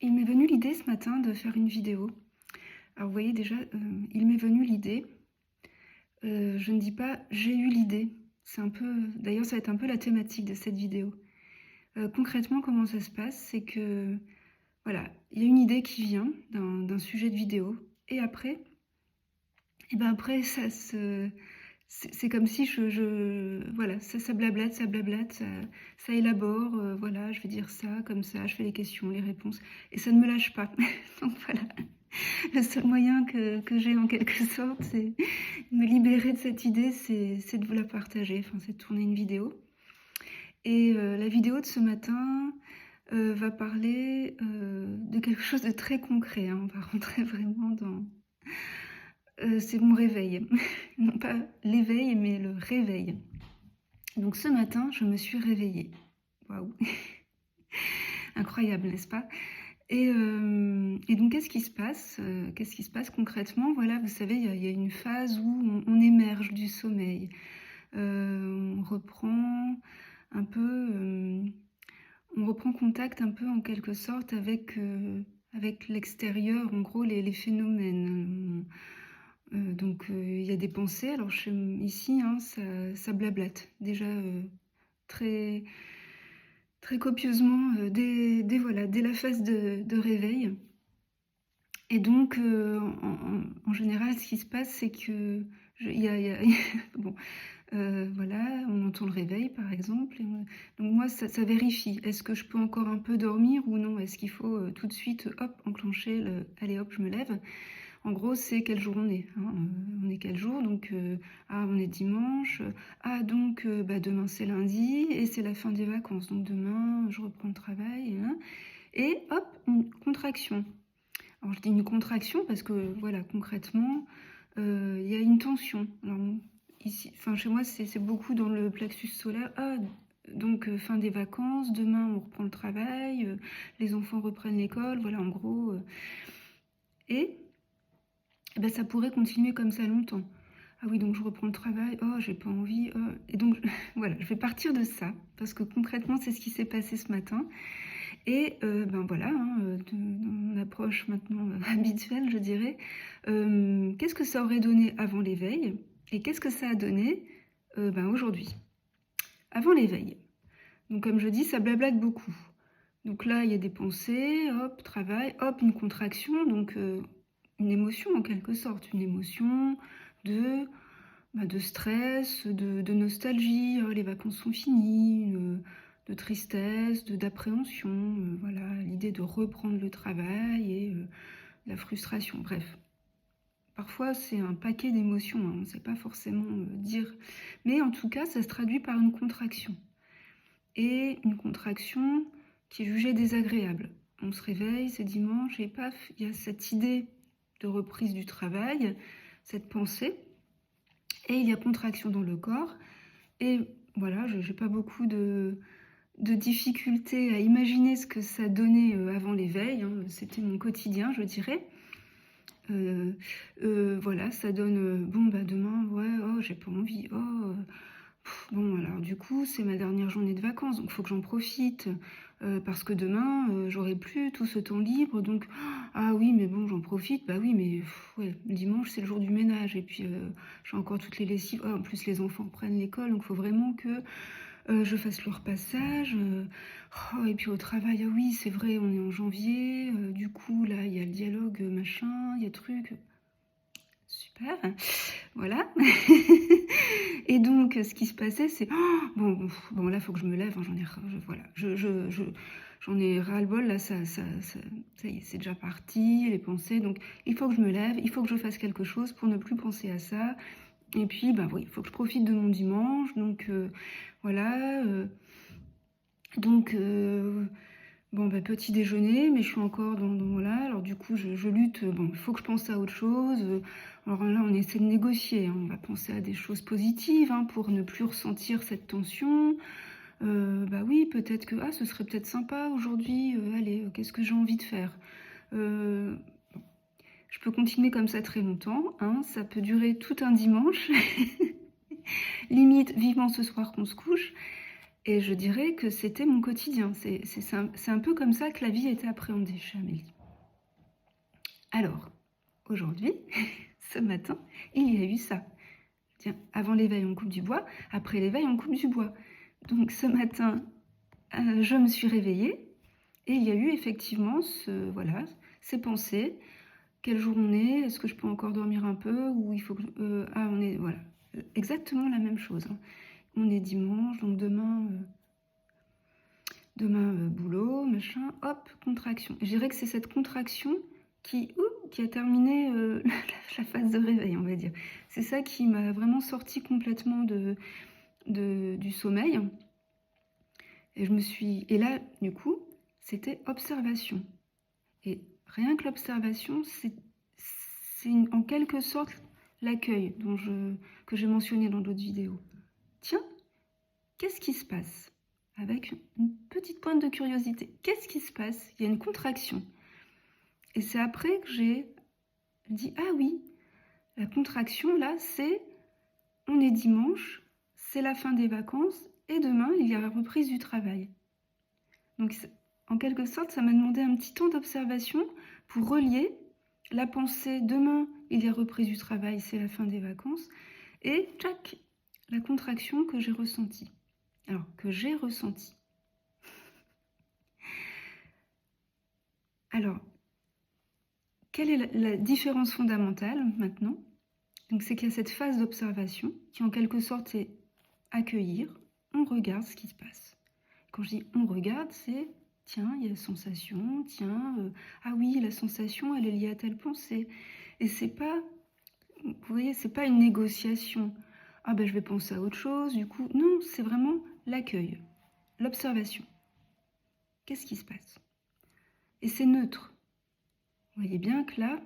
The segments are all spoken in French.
Il m'est venu l'idée ce matin de faire une vidéo. Alors vous voyez déjà, il m'est venu l'idée. Je ne dis pas j'ai eu l'idée. C'est un peu, d'ailleurs ça va être un peu la thématique de cette vidéo. Concrètement, comment ça se passe? C'est que, voilà, il y a une idée qui vient d'un sujet de vidéo. Et après, après c'est comme si voilà, ça blablate, ça élabore, voilà, je vais dire ça, comme ça, je fais les questions, les réponses, et ça ne me lâche pas. Donc voilà, le seul moyen que j'ai en quelque sorte, c'est me libérer de cette idée, c'est de vous la partager, enfin, c'est de tourner une vidéo. Et la vidéo de ce matin va parler de quelque chose de très concret, hein. On va rentrer vraiment dans... c'est mon réveil. Non pas l'éveil, mais le réveil. Donc ce matin, je me suis réveillée. Waouh. Incroyable, n'est-ce pas? Et donc qu'est-ce qui se passe? Qu'est-ce qui se passe concrètement? Voilà, vous savez, il y a une phase où on émerge du sommeil. On reprend un peu, on reprend contact un peu en quelque sorte avec l'extérieur, en gros les phénomènes. Donc il y a des pensées. Alors ici, hein, ça blablate déjà très, très copieusement voilà, dès la phase de réveil. Et donc en général, ce qui se passe, c'est que bon, voilà, on entend le réveil par exemple. Donc moi, ça vérifie. Est-ce que je peux encore un peu dormir ou non? Est-ce qu'il faut tout de suite, hop, enclencher le allez hop, je me lève? En gros, c'est quel jour on est, hein, on est quel jour? Donc on est dimanche. Donc demain c'est lundi et c'est la fin des vacances. Donc demain, je reprends le travail, hein, et hop, une contraction. Alors je dis une contraction parce que voilà, concrètement, il y a une tension. Alors ici, enfin chez moi, c'est beaucoup dans le plexus solaire. Donc fin des vacances, demain on reprend le travail, les enfants reprennent l'école, voilà en gros. Et ça pourrait continuer comme ça longtemps. Ah oui, donc je reprends le travail, oh j'ai pas envie, oh. Et donc voilà, je vais partir de ça, parce que concrètement c'est ce qui s'est passé ce matin. Et voilà, hein, dans mon approche maintenant habituelle, je dirais, qu'est-ce que ça aurait donné avant l'éveil? Et qu'est-ce que ça a donné aujourd'hui? Avant l'éveil. Donc comme je dis, ça blablate beaucoup. Donc là, il y a des pensées, hop, travail, hop, une contraction, donc une émotion en quelque sorte, une émotion de, de stress, de nostalgie, oh, les vacances sont finies, de tristesse, d'appréhension, voilà, l'idée de reprendre le travail et la frustration, bref. Parfois, c'est un paquet d'émotions, hein, on ne sait pas forcément dire, mais en tout cas, ça se traduit par une contraction. Et une contraction qui est jugée désagréable. On se réveille, c'est dimanche, et paf, il y a cette idée de reprise du travail, cette pensée, et il y a contraction dans le corps. Et voilà, je n'ai pas beaucoup de difficultés à imaginer ce que ça donnait avant l'éveil, hein. C'était mon quotidien, je dirais. Voilà, ça donne, demain, ouais, oh, j'ai pas envie, oh... Bon, alors du coup, c'est ma dernière journée de vacances, donc il faut que j'en profite, parce que demain, j'aurai plus tout ce temps libre, donc ah oui, mais bon, j'en profite, bah oui, mais ouais, le dimanche, c'est le jour du ménage, et puis j'ai encore toutes les lessives, en plus les enfants prennent l'école, donc il faut vraiment que je fasse leur passage, et puis au travail, ah oui, c'est vrai, on est en janvier, du coup, là, il y a le dialogue, machin, il y a truc... Super, voilà. Et donc, ce qui se passait, c'est bon, là, il faut que je me lève. Hein, j'en ai ras-le-bol. Là, ça y est, c'est déjà parti, les pensées. Donc, il faut que je me lève, il faut que je fasse quelque chose pour ne plus penser à ça. Et puis, oui, il faut que je profite de mon dimanche. Donc, voilà. Donc, petit déjeuner, mais je suis encore dans là. Alors du coup, je lutte. Bon, il faut que je pense à autre chose. Alors là, on essaie de négocier, hein. On va penser à des choses positives, hein, pour ne plus ressentir cette tension. Oui, peut-être que ce serait peut-être sympa aujourd'hui. Allez, qu'est-ce que j'ai envie de faire? Je peux continuer comme ça très longtemps, hein. Ça peut durer tout un dimanche. Limite, vivement ce soir qu'on se couche. Et je dirais que c'était mon quotidien. C'est un peu comme ça que la vie était appréhendée chez Amélie. Alors, aujourd'hui, ce matin, il y a eu ça. Tiens, avant l'éveil, on coupe du bois. Après l'éveil, on coupe du bois. Donc ce matin, je me suis réveillée et il y a eu effectivement voilà, ces pensées. Quel jour on est? Est-ce que je peux encore dormir un peu? Ou il faut que on est voilà, exactement la même chose. Hein. On est dimanche, donc demain, boulot, machin, hop, contraction. Je dirais que c'est cette contraction qui a terminé la phase de réveil, on va dire. C'est ça qui m'a vraiment sorti complètement du sommeil. Et là, du coup, c'était observation. Et rien que l'observation, c'est en quelque sorte l'accueil que j'ai mentionné dans d'autres vidéos. Tiens, qu'est-ce qui se passe? Avec une petite pointe de curiosité. Qu'est-ce qui se passe? Il y a une contraction. Et c'est après que j'ai dit, ah oui, la contraction là, on est dimanche, c'est la fin des vacances, et demain, il y a la reprise du travail. Donc, en quelque sorte, ça m'a demandé un petit temps d'observation pour relier la pensée, demain, il y a reprise du travail, c'est la fin des vacances, et tchac, la contraction que j'ai ressentie. Alors, que j'ai ressentie. Alors, quelle est la différence fondamentale maintenant? Donc, c'est qu'il y a cette phase d'observation qui, en quelque sorte, est accueillir, on regarde ce qui se passe. Quand je dis on regarde, c'est tiens, il y a la sensation, tiens, ah oui, la sensation, elle est liée à telle pensée. Et c'est pas, vous voyez, c'est pas une négociation. Ah ben je vais penser à autre chose, du coup. Non, c'est vraiment l'accueil, l'observation. Qu'est-ce qui se passe? Et c'est neutre. Vous voyez bien que là,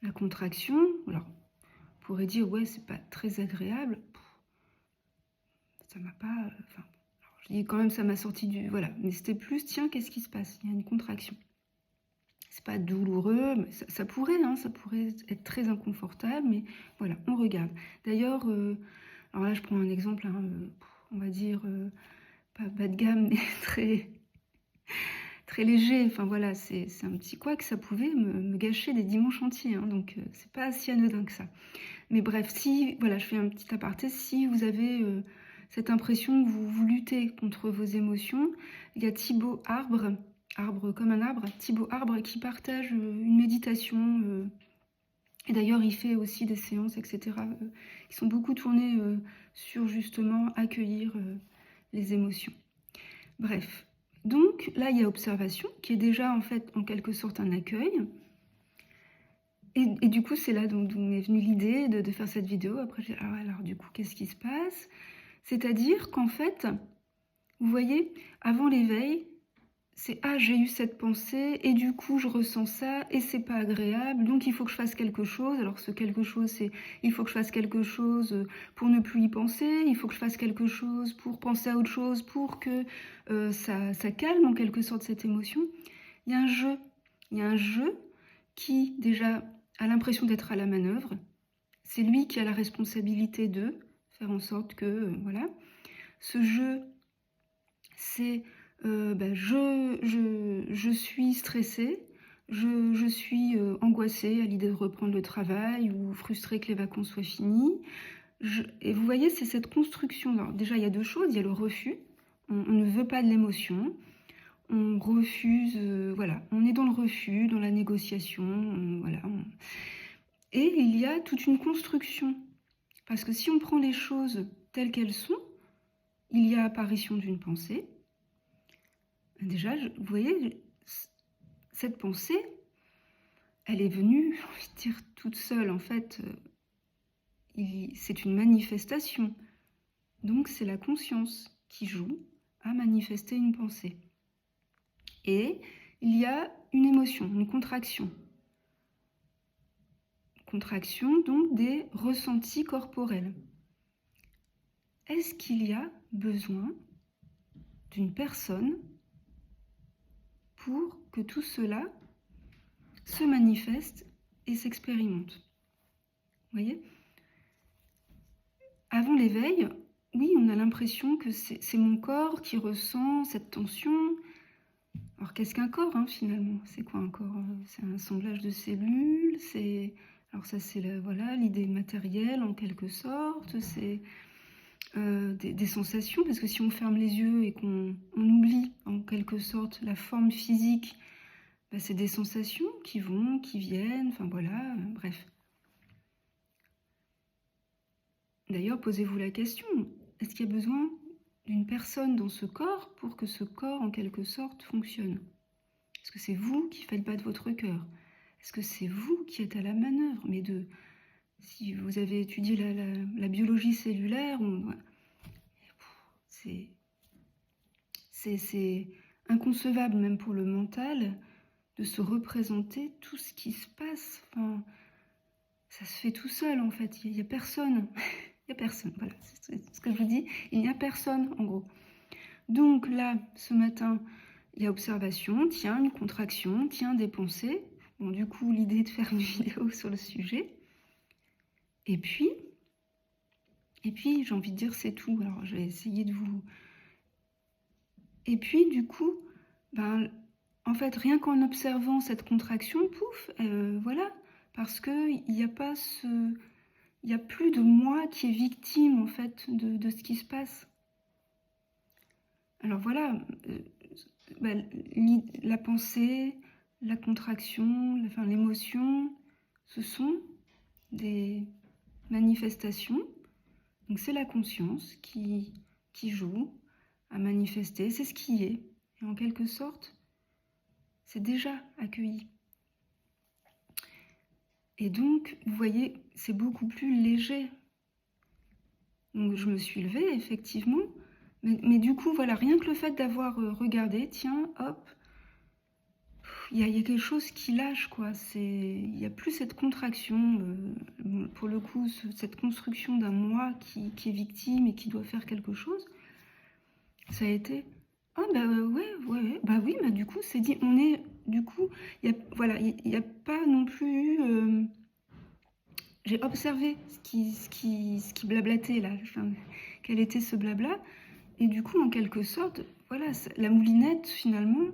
la contraction, alors, on pourrait dire, ouais, c'est pas très agréable. Ça m'a pas. Enfin, je dis quand même, ça m'a sorti du. Voilà. Mais c'était plus, tiens, qu'est-ce qui se passe? Il y a une contraction. C'est pas douloureux, mais ça pourrait, hein, ça pourrait être très inconfortable, mais voilà, on regarde. D'ailleurs, alors là, je prends un exemple, hein, on va dire, pas bas de gamme, mais très, très léger. Enfin voilà, c'est un petit quoi que ça pouvait me gâcher des dimanches entiers, hein, donc c'est pas si anodin que ça. Mais bref, si, voilà, je fais un petit aparté, si vous avez cette impression que vous luttez contre vos émotions, il y a Thibaut Arbre comme un arbre, Thibaut Arbre qui partage une méditation, et d'ailleurs il fait aussi des séances, etc., qui sont beaucoup tournées sur justement accueillir les émotions. Bref, donc là il y a observation, qui est déjà en fait en quelque sorte un accueil. Et du coup, c'est là d'où m'est venue l'idée de faire cette vidéo. Après, j'ai dit, alors du coup, qu'est-ce qui se passe? C'est-à-dire qu'en fait, vous voyez, avant l'éveil, c'est « Ah, j'ai eu cette pensée, et du coup, je ressens ça, et c'est pas agréable, donc il faut que je fasse quelque chose. » Alors, ce quelque chose, c'est « Il faut que je fasse quelque chose pour ne plus y penser, il faut que je fasse quelque chose pour penser à autre chose, pour que ça calme en quelque sorte cette émotion. » Il y a un jeu qui, déjà, a l'impression d'être à la manœuvre. C'est lui qui a la responsabilité de faire en sorte que, voilà. Ce jeu, c'est je suis stressée, je suis angoissée à l'idée de reprendre le travail ou frustrée que les vacances soient finies. Et vous voyez, c'est cette construction. Alors, déjà, il y a deux choses. Il y a le refus. On ne veut pas de l'émotion. On refuse, voilà. On est dans le refus, dans la négociation, voilà. Et il y a toute une construction. Parce que si on prend les choses telles qu'elles sont, il y a apparition d'une pensée. Déjà, vous voyez, cette pensée, elle est venue, j'ai envie de dire, toute seule. En fait, c'est une manifestation. Donc, c'est la conscience qui joue à manifester une pensée. Et il y a une émotion, une contraction. Contraction, donc, des ressentis corporels. Est-ce qu'il y a besoin d'une personne pour que tout cela se manifeste et s'expérimente? Vous voyez? Avant l'éveil, oui, on a l'impression que c'est mon corps qui ressent cette tension. Alors qu'est-ce qu'un corps, hein, finalement? C'est quoi un corps? C'est un assemblage de cellules, alors ça c'est voilà, l'idée matérielle en quelque sorte, c'est des sensations, parce que si on ferme les yeux et qu'on oublie en quelque sorte la forme physique, bah, c'est des sensations qui vont, qui viennent, enfin voilà, bref. D'ailleurs, posez-vous la question, est-ce qu'il y a besoin d'une personne dans ce corps pour que ce corps, en quelque sorte, fonctionne? Est-ce que c'est vous qui faites battre votre cœur? Est-ce que c'est vous qui êtes à la manœuvre? Si vous avez étudié la biologie cellulaire, c'est inconcevable même pour le mental de se représenter tout ce qui se passe. Enfin, ça se fait tout seul en fait, il n'y a personne. Il n'y a personne, voilà, c'est ce que je vous dis, il n'y a personne en gros. Donc là, ce matin, il y a observation, tiens, une contraction, tiens, des pensées. Bon, du coup, l'idée de faire une vidéo sur le sujet. Et puis j'ai envie de dire, c'est tout. Alors, je vais essayer de vous... Et puis, du coup, ben, en fait, rien qu'en observant cette contraction, pouf, voilà, parce qu'il n'y a pas ce... Il n'y a plus de moi qui est victime, en fait, de ce qui se passe. Alors voilà, la pensée, la contraction, l'émotion, ce sont des manifestations. Donc c'est la conscience qui joue à manifester, c'est ce qui est. Et en quelque sorte, c'est déjà accueilli. Et donc, vous voyez, c'est beaucoup plus léger. Donc je me suis levée, effectivement, mais du coup, voilà, rien que le fait d'avoir regardé, tiens, hop, il y a quelque chose qui lâche, quoi. Il n'y a plus cette contraction, pour le coup, cette construction d'un moi qui est victime et qui doit faire quelque chose. Ça a été, ah bah ouais, bah oui, bah du coup, c'est dit, on est, du coup, il n'y a pas non plus... j'ai observé ce qui blablatait là, enfin, quel était ce blabla, et du coup, en quelque sorte, voilà, la moulinette, finalement,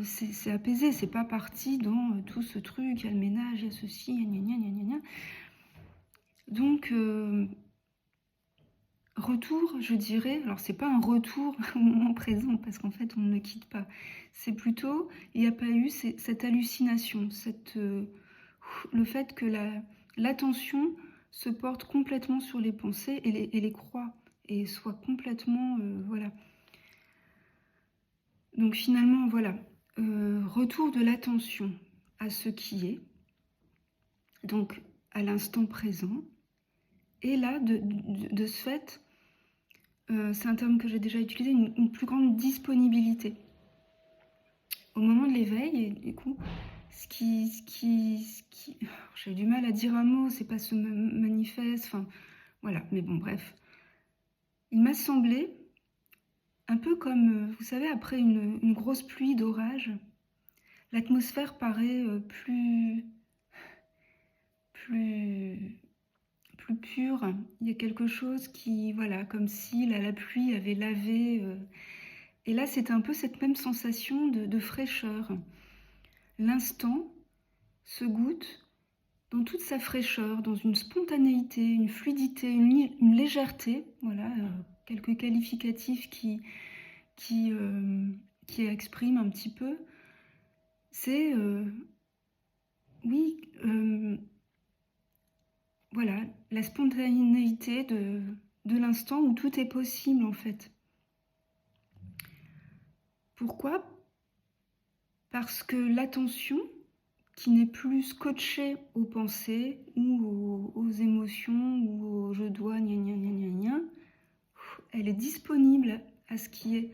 c'est apaisé, c'est pas parti dans tout ce truc, il y a le ménage, il y a ceci, gna gna gna gna gna. Donc, retour, je dirais, alors c'est pas un retour au moment présent, parce qu'en fait on ne le quitte pas, c'est plutôt, il n'y a pas eu cette hallucination, le fait que l'attention se porte complètement sur les pensées et les croit, et soit complètement, voilà. Donc finalement, voilà, retour de l'attention à ce qui est, donc à l'instant présent, et là, de ce fait, c'est un terme que j'ai déjà utilisé, une plus grande disponibilité. Au moment de l'éveil, et du coup, j'ai du mal à dire un mot, c'est pas se manifeste, enfin, voilà, mais bon, bref. Il m'a semblé, un peu comme, vous savez, après une grosse pluie d'orage, l'atmosphère paraît plus pure. Il y a quelque chose qui, voilà, comme si la pluie avait lavé. Et là, c'est un peu cette même sensation de fraîcheur. L'instant se goûte dans toute sa fraîcheur, dans une spontanéité, une fluidité, une légèreté. Voilà, quelques qualificatifs qui expriment un petit peu. C'est, oui, voilà, la spontanéité de l'instant où tout est possible en fait. Pourquoi? Parce que l'attention, qui n'est plus scotchée aux pensées ou aux émotions ou au je dois, gna gna gna gna gna, elle est disponible à ce qui est.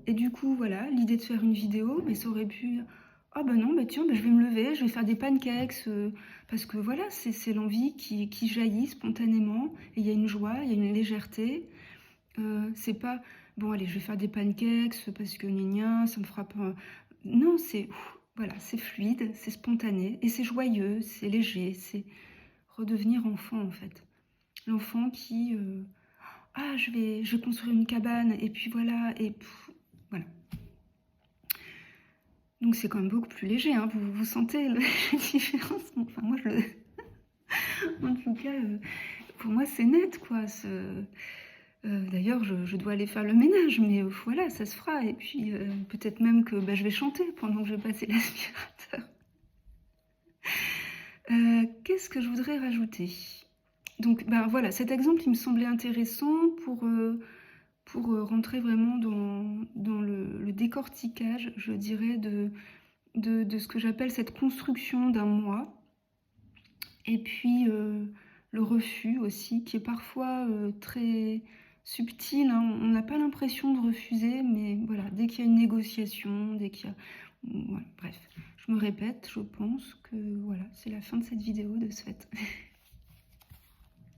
Et du coup, voilà, l'idée de faire une vidéo, mais ça aurait pu... Ah ben non, tiens, je vais me lever, je vais faire des pancakes, parce que voilà, c'est l'envie qui jaillit spontanément, et il y a une joie, il y a une légèreté. C'est pas, bon allez, je vais faire des pancakes, parce que gna ça me fera pas... Non, voilà, c'est fluide, c'est spontané, et c'est joyeux, c'est léger, c'est redevenir enfant en fait. L'enfant qui... ah, je vais construire une cabane, et puis voilà, et voilà. Donc c'est quand même beaucoup plus léger, hein. Vous sentez la différence? Enfin, moi, je le en tout cas, pour moi, c'est net, quoi. D'ailleurs, je dois aller faire le ménage, mais voilà, ça se fera. Et puis, peut-être même que bah, je vais chanter pendant que je vais passer l'aspirateur. Qu'est-ce que je voudrais rajouter? Donc, ben voilà, cet exemple, il me semblait intéressant pour rentrer vraiment dans le décortiquage, je dirais, de ce que j'appelle cette construction d'un moi. Et puis, le refus aussi, qui est parfois très subtil, hein. On n'a pas l'impression de refuser, mais voilà, dès qu'il y a une négociation, dès qu'il y a... Voilà, bref, je me répète, je pense que voilà, c'est la fin de cette vidéo de ce fait.